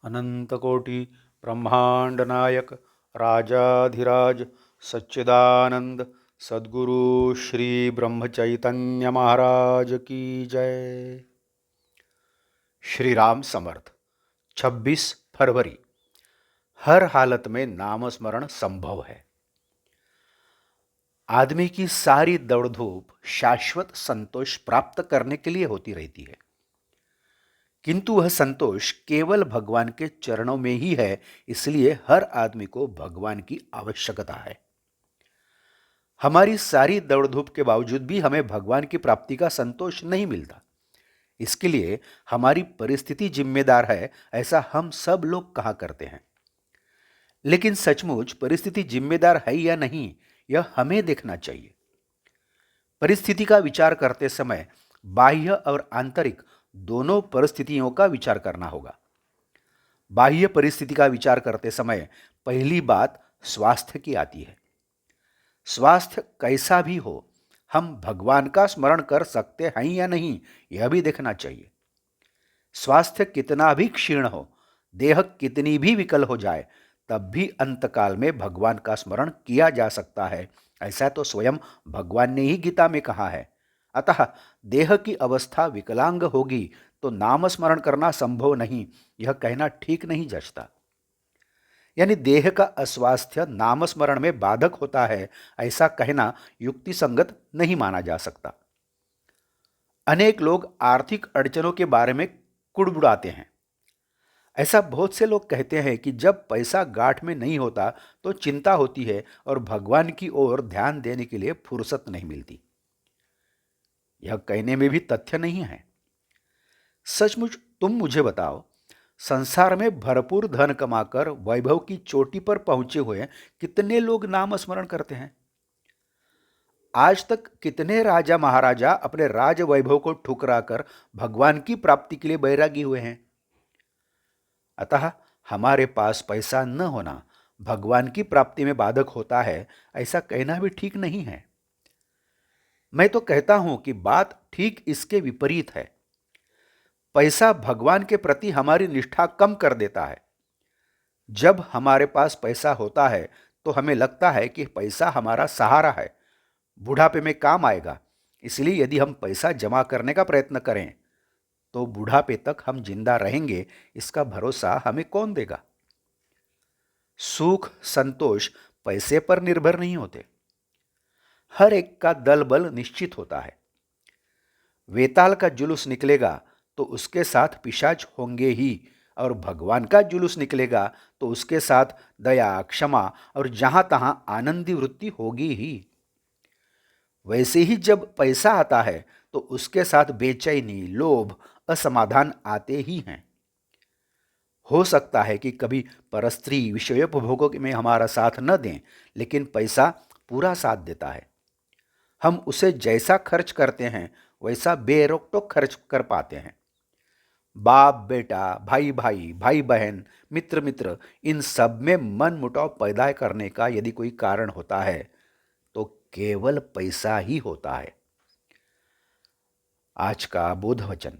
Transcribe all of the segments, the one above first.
अनंतकोटि ब्रह्मांड नायक राजाधिराज सच्चिदानंद सद्गुरु श्री ब्रह्म चैतन्य महाराज की जय। श्री राम समर्थ। 26 फरवरी। हर हालत में नाम स्मरण संभव है। आदमी की सारी दौड़-धूप शाश्वत संतोष प्राप्त करने के लिए होती रहती है, किंतु वह संतोष केवल भगवान के चरणों में ही है। इसलिए हर आदमी को भगवान की आवश्यकता है। हमारी सारी दौड़-धूप के बावजूद भी हमें भगवान की प्राप्ति का संतोष नहीं मिलता। इसके लिए हमारी परिस्थिति जिम्मेदार है, ऐसा हम सब लोग कहा करते हैं। लेकिन सचमुच परिस्थिति जिम्मेदार है या नहीं, यह हमें देखना चाहिए। परिस्थिति का विचार करते समय बाह्य और आंतरिक दोनों परिस्थितियों का विचार करना होगा। बाह्य परिस्थिति का विचार करते समय पहली बात स्वास्थ्य की आती है। स्वास्थ्य कैसा भी हो, हम भगवान का स्मरण कर सकते हैं या नहीं, यह भी देखना चाहिए। स्वास्थ्य कितना भी क्षीण हो, देह कितनी भी विकल हो जाए, तब भी अंतकाल में भगवान का स्मरण किया जा सकता है। ऐसा तो स्वयं भगवान ने ही गीता में कहा है। अतः देह की अवस्था विकलांग होगी तो नाम स्मरण करना संभव नहीं, यह कहना ठीक नहीं जचता। यानी देह का अस्वास्थ्य नाम स्मरण में बाधक होता है, ऐसा कहना युक्ति संगत नहीं माना जा सकता। अनेक लोग आर्थिक अड़चनों के बारे में कुड़बुड़ाते हैं। ऐसा बहुत से लोग कहते हैं कि जब पैसा गांठ में नहीं होता तो चिंता होती है और भगवान की ओर ध्यान देने के लिए फुर्सत नहीं मिलती। यह कहने में भी तथ्य नहीं है। सचमुच तुम मुझे बताओ, संसार में भरपूर धन कमाकर वैभव की चोटी पर पहुंचे हुए कितने लोग नाम स्मरण करते हैं? आज तक कितने राजा महाराजा अपने राज वैभव को ठुकराकर भगवान की प्राप्ति के लिए बैरागी हुए हैं? अतः हमारे पास पैसा न होना भगवान की प्राप्ति में बाधक होता है, ऐसा कहना भी ठीक नहीं है। मैं तो कहता हूं कि बात ठीक इसके विपरीत है। पैसा भगवान के प्रति हमारी निष्ठा कम कर देता है। जब हमारे पास पैसा होता है तो हमें लगता है कि पैसा हमारा सहारा है, बुढ़ापे में काम आएगा। इसलिए यदि हम पैसा जमा करने का प्रयत्न करें तो बुढ़ापे तक हम जिंदा रहेंगे, इसका भरोसा हमें कौन देगा? सुख संतोष पैसे पर निर्भर नहीं होते। हर एक का दल बल निश्चित होता है। वेताल का जुलूस निकलेगा तो उसके साथ पिशाच होंगे ही, और भगवान का जुलूस निकलेगा तो उसके साथ दया क्षमा और जहां तहां आनंदी वृत्ति होगी ही। वैसे ही जब पैसा आता है तो उसके साथ बेचैनी लोभ असमाधान आते ही हैं। हो सकता है कि कभी परस्त्री विषयोपभोगों में हमारा साथ न दें, लेकिन पैसा पूरा साथ देता है। हम उसे जैसा खर्च करते हैं वैसा बेरोक टोक खर्च कर पाते हैं। बाप बेटा, भाई भाई, भाई बहन, मित्र मित्र, इन सब में मन मुटाव पैदा करने का यदि कोई कारण होता है तो केवल पैसा ही होता है। आज का बोध वचन: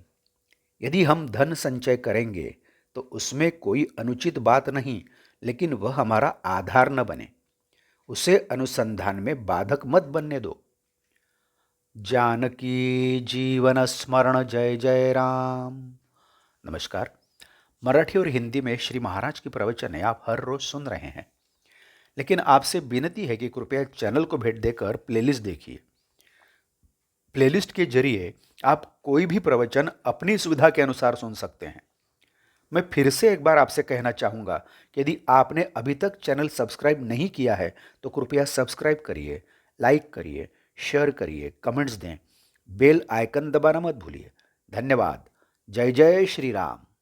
यदि हम धन संचय करेंगे तो उसमें कोई अनुचित बात नहीं, लेकिन वह हमारा आधार न बने। उसे अनुसंधान में बाधक मत बनने दो। जानकी जीवन स्मरण जय जय राम। नमस्कार। मराठी और हिंदी में श्री महाराज की प्रवचनें आप हर रोज सुन रहे हैं, लेकिन आपसे विनती है कि कृपया चैनल को भेंट देकर प्लेलिस्ट देखिए। प्लेलिस्ट के जरिए आप कोई भी प्रवचन अपनी सुविधा के अनुसार सुन सकते हैं। मैं फिर से एक बार आपसे कहना चाहूँगा कि यदि आपने अभी तक चैनल सब्सक्राइब नहीं किया है तो कृपया सब्सक्राइब करिए, लाइक करिए, शेयर करिए, कमेंट्स दें, बेल आइकन दबाना मत भूलिए। धन्यवाद। जय जय श्री राम।